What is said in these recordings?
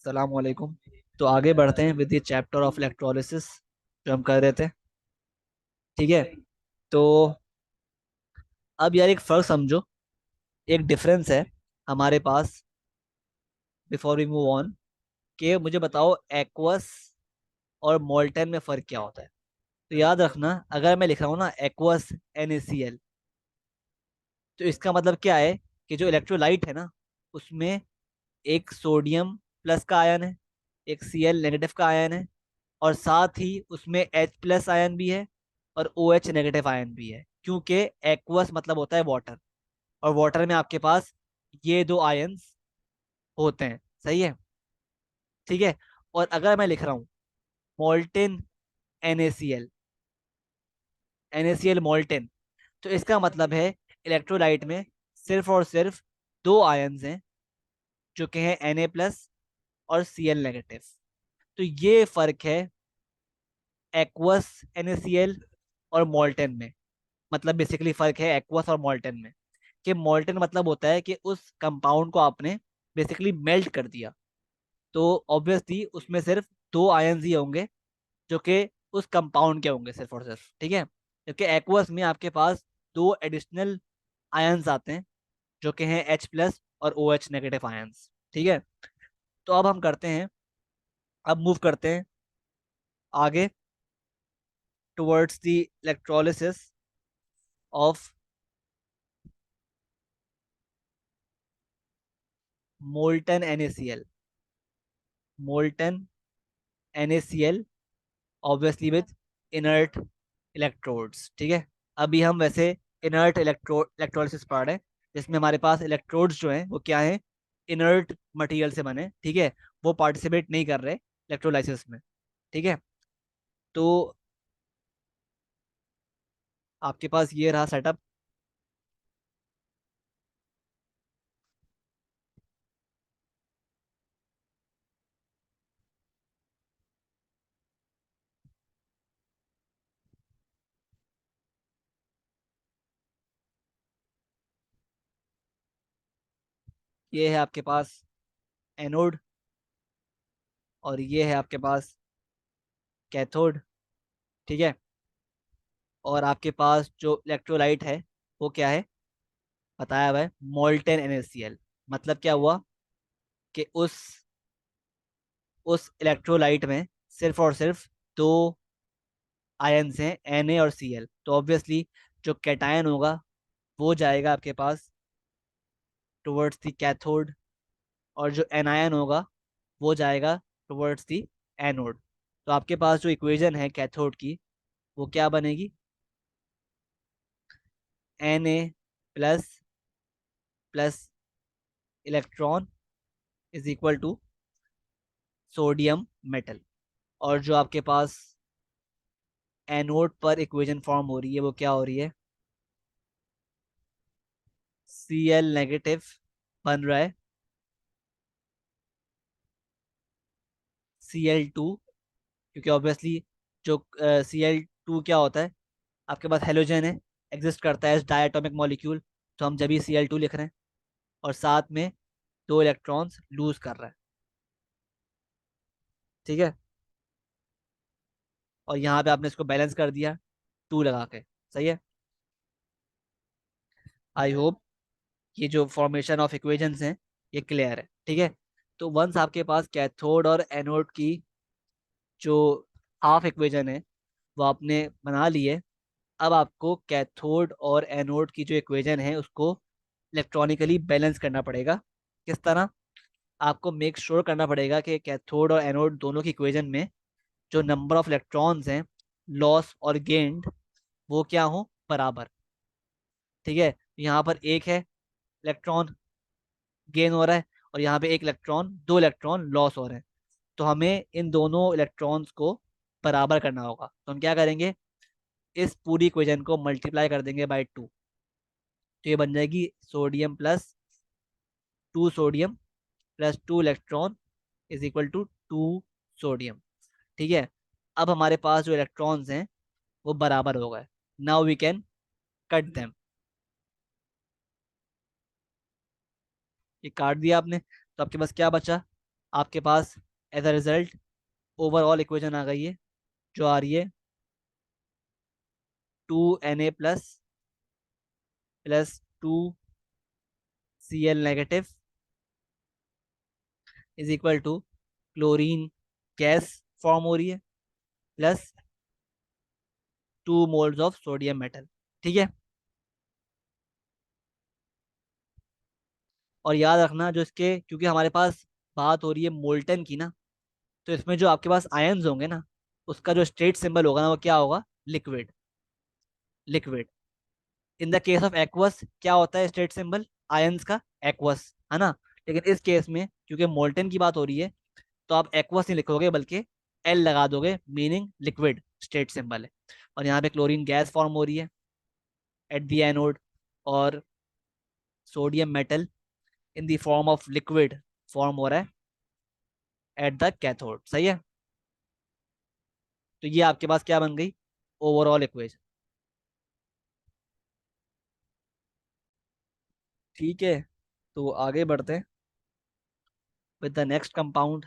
अस्सलाम वालेकुम। तो आगे बढ़ते हैं with the chapter of electrolysis जो हम कर रहे थे। ठीक है। तो अब यार एक फर्क समझो, एक डिफरेंस है हमारे पास। बिफोर वी मूव ऑन, कि मुझे बताओ एक्वस और मोल्टेन में फर्क क्या होता है। तो याद रखना, अगर मैं लिख रहा हूँ ना एक्वस NaCl, तो इसका मतलब क्या है कि जो इलेक्ट्रोलाइट है ना, उसमें एक सोडियम प्लस का आयन है, एक Cl नेगेटिव का आयन है, और साथ ही उसमें H प्लस आयन भी है और OH नेगेटिव आयन भी है, क्योंकि एक्वस मतलब होता है वाटर, और वाटर में आपके पास ये दो आयन्स होते हैं। सही है। ठीक है। और अगर मैं लिख रहा हूँ मोल्टेन NaCl, NaCl मोल्टेन, तो इसका मतलब है इलेक्ट्रोलाइट में सिर्फ और सिर्फ दो आयन्स हैं, जो कि हैं Na प्लस और Cl नेगेटिव। तो ये फर्क है एक्वस NaCl और मोल्टेन में। मतलब बेसिकली फर्क है एक्वस और मोल्टेन में, कि मोल्टेन मतलब होता है कि उस कंपाउंड को आपने बेसिकली मेल्ट कर दिया, तो ऑब्वियसली उसमें सिर्फ दो आयंस ही होंगे, जो कि उस कंपाउंड के होंगे सिर्फ और सिर्फ। ठीक है। जबकि एक्वस में आपके पास दो एडिशनल आयंस आते हैं, जो कि हैं H प्लस और OH नेगेटिव आयंस। ठीक है। तो अब हम करते हैं, अब मूव करते हैं आगे towards the electrolysis of molten NaCl। Molten NaCl obviously with inert electrodes. ठीक है। अभी हम वैसे इनर्ट इलेक्ट्रोलिसिस पढ़ रहे हैं, जिसमें हमारे पास इलेक्ट्रोड्स जो हैं वो क्या है, इनर्ट मटेरियल से बने। ठीक है। वो पार्टिसिपेट नहीं कर रहे इलेक्ट्रोलाइसिस में। ठीक है। तो आपके पास ये रहा सेटअप। ये है आपके पास एनोड, और ये है आपके पास कैथोड। ठीक है। और आपके पास जो इलेक्ट्रोलाइट है वो क्या है, बताया हुआ है मोल्टेन NaCl। मतलब क्या हुआ कि उस इलेक्ट्रोलाइट में सिर्फ और सिर्फ दो आयन्स हैं Na और Cl। तो ऑब्वियसली जो कैटायन होगा वो जाएगा आपके पास टुवर्ड्स द कैथोड, और जो एनायन होगा वो जाएगा टुवर्ड्स द एनोड। तो आपके पास जो इक्वेशन है कैथोड की, वो क्या बनेगी, Na plus plus electron is equal to sodium metal. और जो आपके पास एनोड पर इक्वेशन फॉर्म हो रही है वो क्या हो रही है, Cl नेगेटिव बन रहा है Cl2, क्योंकि ऑब्वियसली जो Cl2 क्या होता है, आपके पास हेलोजन है, एग्जिस्ट करता है एज डायटोमिक मॉलिक्यूल, तो हम जब भी Cl2 लिख रहे हैं, और साथ में दो इलेक्ट्रॉन्स लूज कर रहा है। ठीक है। और यहाँ पे आपने इसको बैलेंस कर दिया 2 लगा के। सही है। आई होप ये जो फॉर्मेशन ऑफ इक्वेशंस हैं ये क्लियर है। ठीक है। तो वंस आपके पास कैथोड और एनोड की जो हाफ इक्वेशन है वो आपने बना ली है, अब आपको कैथोड और एनोड की जो इक्वेशन है उसको इलेक्ट्रॉनिकली बैलेंस करना पड़ेगा। किस तरह, आपको मेक श्योर करना पड़ेगा कि कैथोड और एनोड दोनों की इक्वेशन में जो नंबर ऑफ इलेक्ट्रॉन्स हैं, लॉस और गेन्ड, वो क्या हो, बराबर। ठीक है। यहाँ पर एक है इलेक्ट्रॉन गेन हो रहा है, और यहाँ पे एक इलेक्ट्रॉन, दो इलेक्ट्रॉन लॉस हो रहे हैं। तो हमें इन दोनों इलेक्ट्रॉन्स को बराबर करना होगा। तो हम क्या करेंगे, इस पूरी इक्वेशन को मल्टीप्लाई कर देंगे बाय 2। तो ये बन जाएगी sodium plus 2 sodium plus 2 electron is equal to 2 sodium. ठीक है। अब हमारे पास जो इलेक्ट्रॉन्स हैं वो बराबर हो गए। Now we can cut them. ये काट दिया आपने, तो आपके पास क्या बचा, आपके पास as a result overall equation आ गई है, जो आ रही है 2Na plus 2Cl is equal to chlorine gas form हो रही है plus 2 moles of sodium metal. ठीक है। और याद रखना जो इसके, क्योंकि हमारे पास बात हो रही है मोल्टन की ना, तो इसमें जो आपके पास आयंस होंगे ना, उसका जो स्टेट सिंबल होगा ना वो क्या होगा, liquid. Liquid. In the case of aqueous क्या होता है स्टेट सिंबल आयंस का, एक्वस, है ना। लेकिन इस केस में क्योंकि मोल्टन की बात हो रही है, तो आप एक्वस नहीं लिखोगे बल्कि एल लगा दोगे, मीनिंग लिक्विड स्टेट सिंबल है। और यहाँ पे क्लोरीन गैस फॉर्म हो रही है एट द एनोड, और sodium metal in the form of liquid form हो रहा है एट द कैथोड। सही है। तो ये आपके पास क्या बन गई, ओवरऑल इक्वेशन। ठीक है। तो आगे बढ़ते हैं विद द नेक्स्ट कंपाउंड।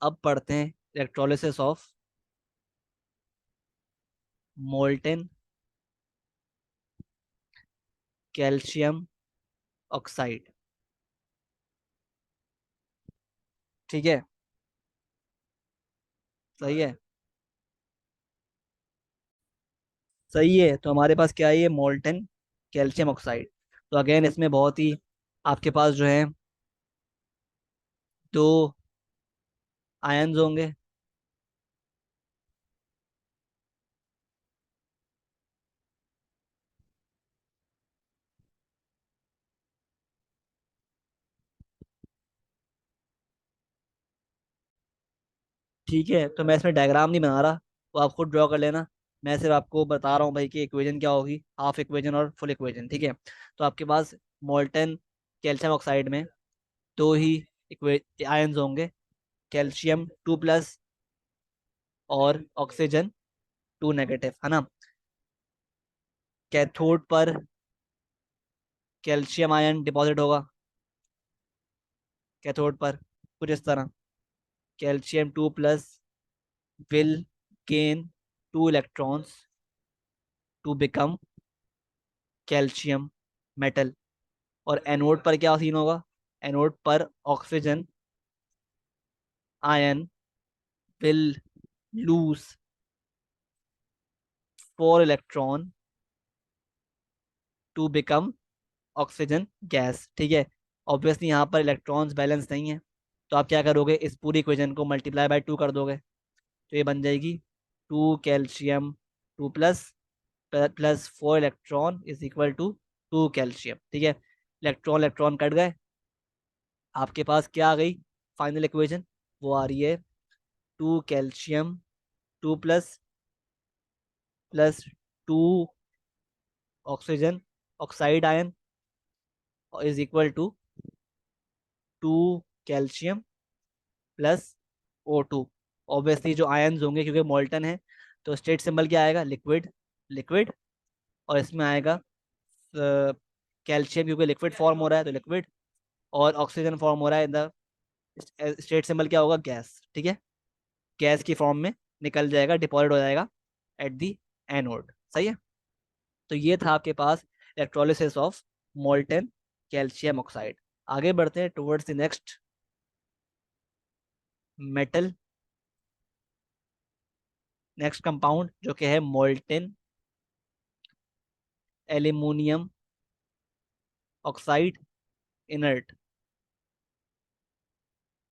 अब पढ़ते हैं electrolysis of molten calcium oxide. ठीक है। सही है। सही है। तो हमारे पास क्या है, ये मोल्टेन कैल्शियम ऑक्साइड। तो अगेन इसमें बहुत ही आपके पास जो है दो आयंस होंगे। ठीक है। तो मैं इसमें डायग्राम नहीं बना रहा, वो आप खुद ड्रॉ कर लेना। मैं सिर्फ आपको बता रहा हूँ भाई कि इक्वेशन क्या होगी, हाफ इक्वेशन और फुल इक्वेशन। ठीक है। तो आपके पास मोल्टेन कैल्शियम ऑक्साइड में दो ही आयंस होंगे, कैल्शियम 2+ और ऑक्सीजन 2- है ना। कैथोड पर कैल्शियम आयन डिपॉजिट होगा, कैथोड पर कुछ इस तरह, calcium 2+ will gain 2 electrons to become calcium metal. और एनोड पर क्या सीन होगा, एनोड पर oxygen ion will lose 4 electron to become oxygen gas. ठीक है। ऑब्वियसली यहाँ पर इलेक्ट्रॉन्स बैलेंस नहीं है, तो आप क्या करोगे, इस पूरी इक्वेशन को मल्टीप्लाई बाय 2 कर दोगे, तो ये बन जाएगी 2 calcium 2+ plus 4 electron is equal to 2 calcium. ठीक है। इलेक्ट्रॉन इलेक्ट्रॉन कट गए, आपके पास क्या आ गई फाइनल इक्वेशन, वो आ रही है 2 calcium 2+ plus 2 oxygen oxide ion is equal to 2 calcium plus O2। Obviously जो आयन्स होंगे क्योंकि मोल्टन है, तो स्टेट सिंबल क्या आएगा, लिक्विड। लिक्विड। और इसमें आएगा कैल्शियम, क्योंकि लिक्विड फॉर्म हो रहा है तो लिक्विड, और ऑक्सीजन फॉर्म हो रहा है इन द स्टेट सिंबल क्या होगा, गैस। ठीक है। गैस की फॉर्म में निकल जाएगा, डिपॉजिट हो जाएगा एट दी एनोड। सही है। तो ये था आपके पास electrolysis of molten calcium oxide. आगे बढ़ते हैं towards the next metal, next compound जो कि है मोल्टेन एल्यूमिनियम ऑक्साइड इनर्ट।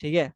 ठीक है।